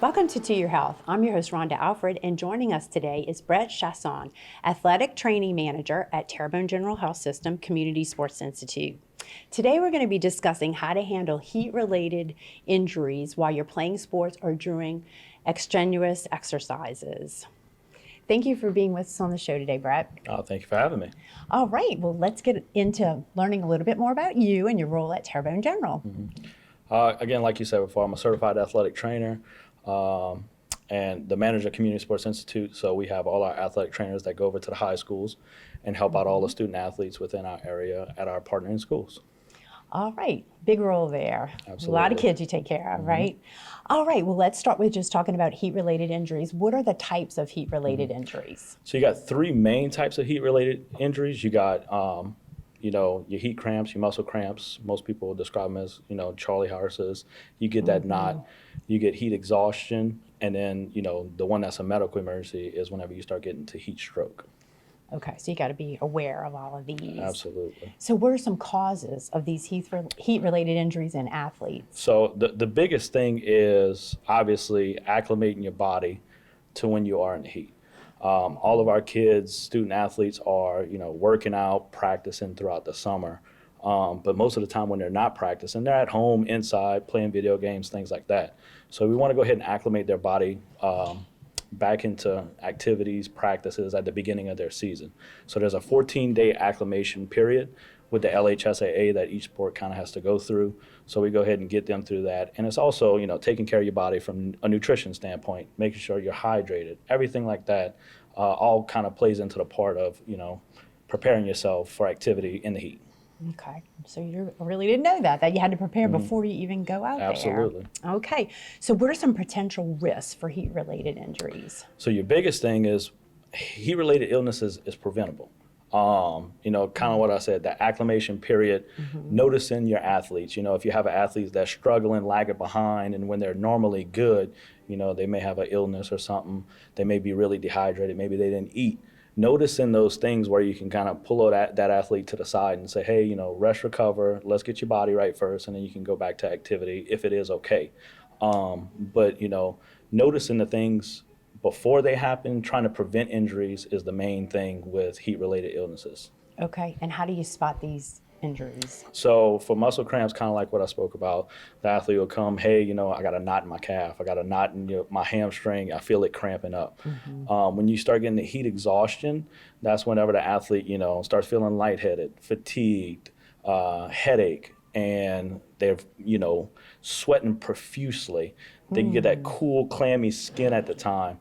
Welcome to Your Health. I'm your host, Rhonda Alfred, and joining us today is Brett Chiasson, Athletic Training Manager at Terrebonne General Health System Community Sports Institute. Today we're going to be discussing how to handle heat-related injuries while you're playing sports or during extraneous exercises. Thank you for being with us on the show today, Brett. Thank you for having me. All right, well, let's get into learning a little bit more about you and your role at Terrebonne General. Again, like you said before, I'm a certified athletic trainer and the manager of Community Sports Institute. So we have all our athletic trainers that go over to the high schools and help out all the student athletes within our area at our partnering schools. All right, big role there. Absolutely. A lot of kids you take care of, right? All right, well, let's start with just talking about heat-related injuries. What are the types of heat-related injuries? So you got three main types of heat-related injuries. You got, your heat cramps, your muscle cramps. Most people describe them as, Charlie horses. You get that knot. You get heat exhaustion. And then, the one that's a medical emergency is whenever you start getting to heat stroke. Okay, so you got to be aware of all of these. Absolutely. So what are some causes of these heat-related injuries in athletes? So the biggest thing is obviously acclimating your body to when you are in the heat. All of our kids, student athletes are, working out, practicing throughout the summer. But most of the time when they're not practicing, they're at home, inside, playing video games, things like that. So we want to go ahead and acclimate their body back into activities, practices at the beginning of their season. So there's a 14-day acclimation period with the LHSAA that each sport kind of has to go through. So we go ahead and get them through that. And it's also, taking care of your body from a nutrition standpoint, making sure you're hydrated, everything like that, all kind of plays into the part of, preparing yourself for activity in the heat. Okay, so you really didn't know that you had to prepare before you even go out Absolutely. there. Okay, so what are some potential risks for heat-related injuries? So your biggest thing is heat-related illnesses is preventable. Kind of what I said, the acclimation period, noticing your athletes. If you have an athlete that's struggling, lagging behind, and when they're normally good, they may have an illness or something. They may be really dehydrated. Maybe they didn't eat. Noticing those things where you can kind of pull that athlete to the side and say, hey, rest, recover, let's get your body right first, and then you can go back to activity if it is okay. But noticing the things before they happen, trying to prevent injuries is the main thing with heat-related illnesses. Okay, and how do you spot these injuries? So for muscle cramps, kind of like what I spoke about, the athlete will come, hey, I got a knot in my calf, I got a knot in my hamstring, I feel it cramping up. When you start getting the heat exhaustion, that's whenever the athlete, starts feeling lightheaded, fatigued, headache, and they're, sweating profusely. They can get that cool, clammy skin at the time.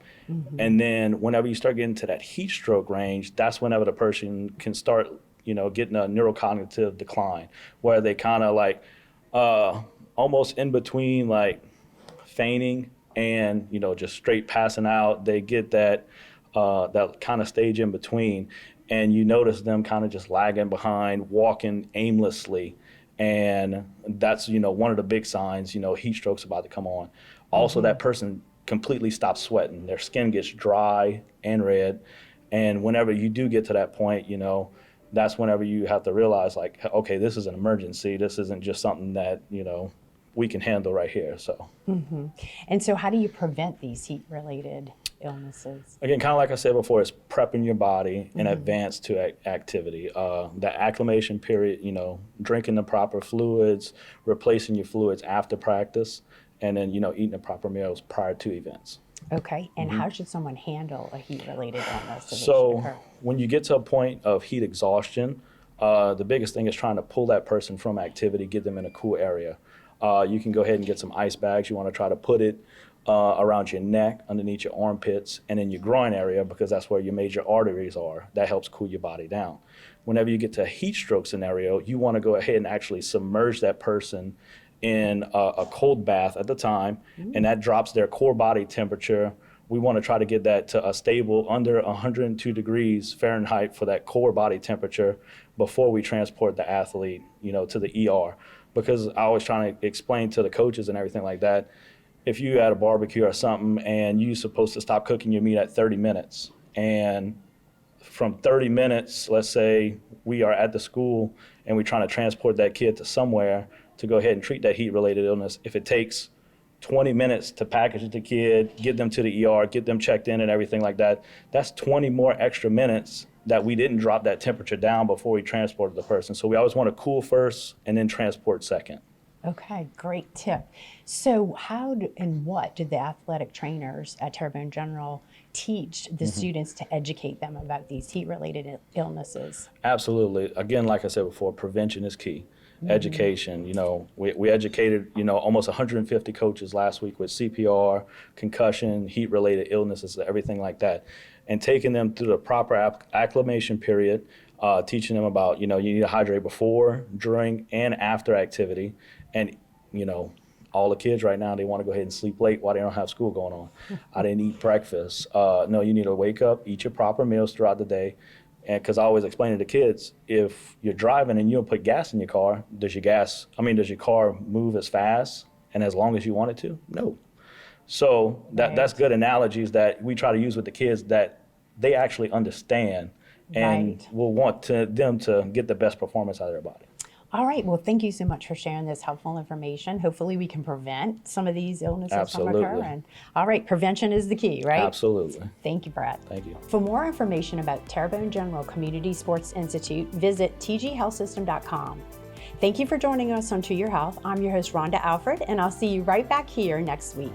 And then whenever you start getting to that heat stroke range, that's whenever the person can start, getting a neurocognitive decline, where they kind of like almost in between like fainting and, just straight passing out. They get that kind of stage in between, and you notice them kind of just lagging behind, walking aimlessly. And that's, one of the big signs, heat stroke's about to come on. Also, that person completely stops sweating. Their skin gets dry and red. And whenever you do get to that point, that's whenever you have to realize, like, okay, this is an emergency. This isn't just something that, we can handle right here. So. And so how do you prevent these heat-related illnesses? Again, kind of like I said before, it's prepping your body in advance to activity. The acclimation period, drinking the proper fluids, replacing your fluids after practice, and then, eating the proper meals prior to events. Okay, and how should someone handle a heat-related illness? So when you get to a point of heat exhaustion, the biggest thing is trying to pull that person from activity, get them in a cool area. You can go ahead and get some ice bags. You want to try to put it around your neck, underneath your armpits, and in your groin area, because that's where your major arteries are. That helps cool your body down. Whenever you get to a heat stroke scenario, you want to go ahead and actually submerge that person in a cold bath at the time, and that drops their core body temperature. We want to try to get that to a stable under 102 degrees Fahrenheit for that core body temperature before we transport the athlete, to the ER. Because I was trying to explain to the coaches and everything like that, if you had a barbecue or something and you're supposed to stop cooking your meat at 30 minutes, and from 30 minutes, let's say we are at the school and we're trying to transport that kid to somewhere to go ahead and treat that heat-related illness, if it takes 20 minutes to package the kid, get them to the ER, get them checked in and everything like that. That's 20 more extra minutes that we didn't drop that temperature down before we transported the person. So we always want to cool first and then transport second. Okay, great tip. So and what did the athletic trainers at Terrebonne General teach the students to educate them about these heat-related illnesses? Absolutely. Again, like I said before, prevention is key. Education, we educated, almost 150 coaches last week with CPR, concussion, heat-related illnesses, everything like that. And taking them through the proper acclimation period, teaching them about, you need to hydrate before, during, and after activity. And, all the kids right now, they want to go ahead and sleep late while they don't have school going on. I didn't eat breakfast. No, you need to wake up, eat your proper meals throughout the day. And because I always explain to the kids, if you're driving and you don't put gas in your car, does your car move as fast and as long as you want it to? No. So that's good analogies that we try to use with the kids that they actually understand and will want them to get the best performance out of their body. All right. Well, thank you so much for sharing this helpful information. Hopefully we can prevent some of these illnesses from occurring. All right. Prevention is the key, right? Absolutely. Thank you, Brett. Thank you. For more information about Terrebonne General Community Sports Institute, visit tghealthsystem.com. Thank you for joining us on To Your Health. I'm your host, Rhonda Alfred, and I'll see you right back here next week.